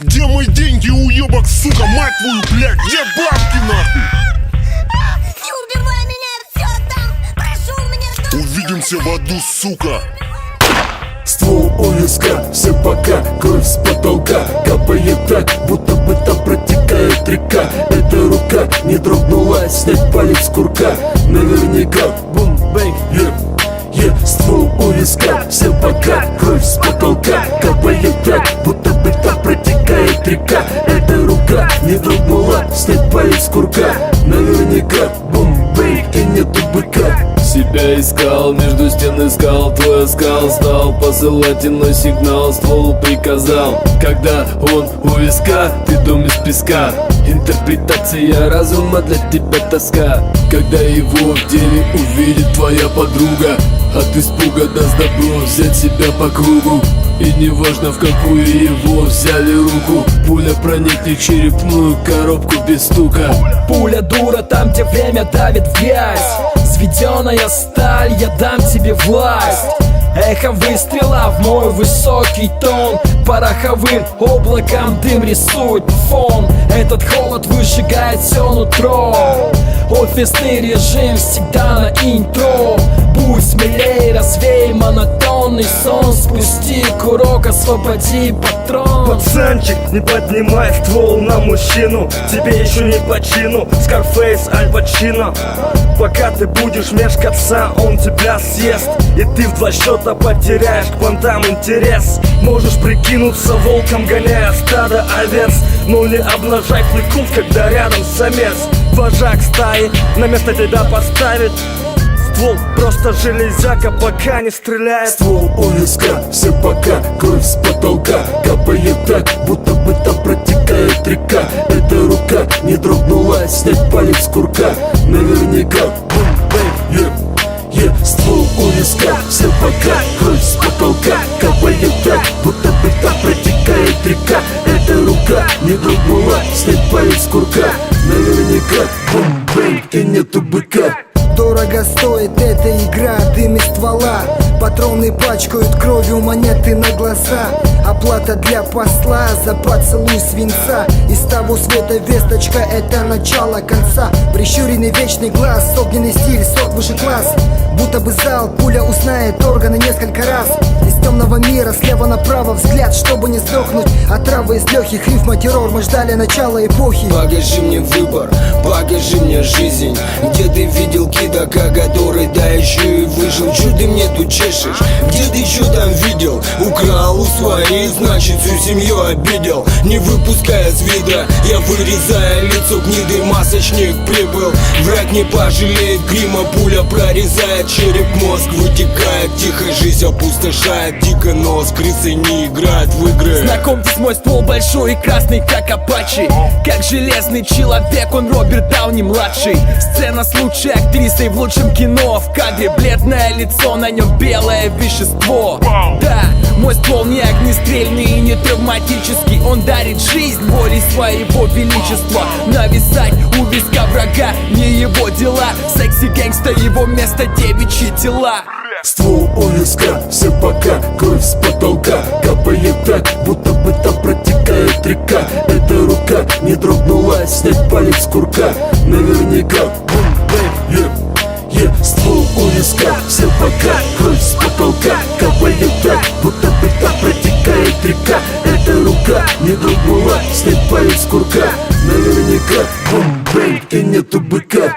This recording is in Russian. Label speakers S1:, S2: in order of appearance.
S1: Где мои деньги, уебок, сука, мать твою, блядь, где бабки, нахуй?
S2: Не убивай меня, все там, прошу меня.
S1: Увидимся в аду, сука.
S3: Ствол у виска, все пока, кровь с потолка капает так, будто бы там протекает река. Эта рука не дрогнула, снять палец с курка. Наверняка бум-бэнг, ствол у виска, все пока, кровь с потолка капает так, будто бы там протекает река. Эта рука не дрогнула, снять палец с курка. Наверняка бум-бэнг, и нету быка.
S4: Себя искал, между стен искал, твой оскал стал посылать иной сигнал, ствол приказал. Когда он у виска, ты дом из песка. Интерпретация разума для тебя тоска. Когда его в деле увидит твоя подруга, от испуга даст добро взять себя по кругу. И неважно, в какую его взяли руку, пуля проникнет в черепную коробку без стука.
S5: Пуля дура там, где время давит в грязь. Взведенная сталь, я дам тебе власть. Эхо выстрела в мой высокий тон. Пороховым облаком дым рисует фон. Этот холод выжигает все нутро. Офисный режим всегда на интро. Будь смелей, развей монотонный сон. Спусти курок, освободи патрон.
S6: Пацанчик, не поднимай ствол на мужчину, тебе еще не по чину. Скарфейс, Аль Пачино. Пока ты будешь мешкаться, он тебя съест. И ты в 2 счета потеряешь к понтам интерес. Можешь прикинуться волком, гоняя стадо овец, но не обнажай клыков, когда рядом самец. Вожак стаи на место тебя поставит. Ствол просто железяка, пока не стреляет.
S3: Ствол у виска, все пока, кровь с потолка капает так, будто бы там протекает река. Эта рука не дрогнула, снять палец с курка. Наверняка бум-бэнг, ствол у виска, все пока, кровь с потолка капает так, будто бы там протекает река. Эта рука не дрогнула, снять палец с курка. Наверняка бум-бэнг, и нету быка.
S7: Дорого стоит эта игра, дым из ствола. Патроны пачкают кровью монеты на глаза. Оплата для посла за поцелуй свинца. Из того света весточка, это начало конца. Прищуренный вечный глаз, огненный стиль, сорт выше класс. Будто бы зал, пуля узнает органы несколько раз. Из темного мира слева направо взгляд, чтобы не сдохнуть. Отрава из легких, рифма, террор, мы ждали начала эпохи.
S8: Покажи мне выбор, покажи мне жизнь. Где ты видел кидака, который да еще и выжил? Чё ты мне тут чешешь? Где ты чё там видел? Украл у своих, значит всю семью обидел. Не выпуская с вида, я вырезая лицо гниды, масочник прибыл. Враг не пожалеет грима, пуля прорезает череп, мозг вытекает. Тихо жизнь опустошает, дико нос, крысы не играют в игры.
S5: Знакомьтесь, мой ствол большой и красный, как Апачи. Как железный человек, он Роберт Дауни-младший. Сцена с лучшей актрисой в лучшем кино. В кадре бледное лицо, на нем белое вещество. Да, мой ствол не огнестрельный и не травматический. Он дарит жизнь волей своего величества. Нависать у виска врага не его дела. Секси-гэнгста, его место девичьи тела.
S3: Ствол у виска, все пока, кровь с потолка капает так, будто бы там протекает река. Эта рука не дрогнула, снять палец с курка. Наверняка бум-бэнг, ствол у виска, все пока, кровь с потолка капает так, будто бы там протекает река. Эта рука не дрогнула, снять палец с курка. Наверняка бум-бэнг, и нету быка.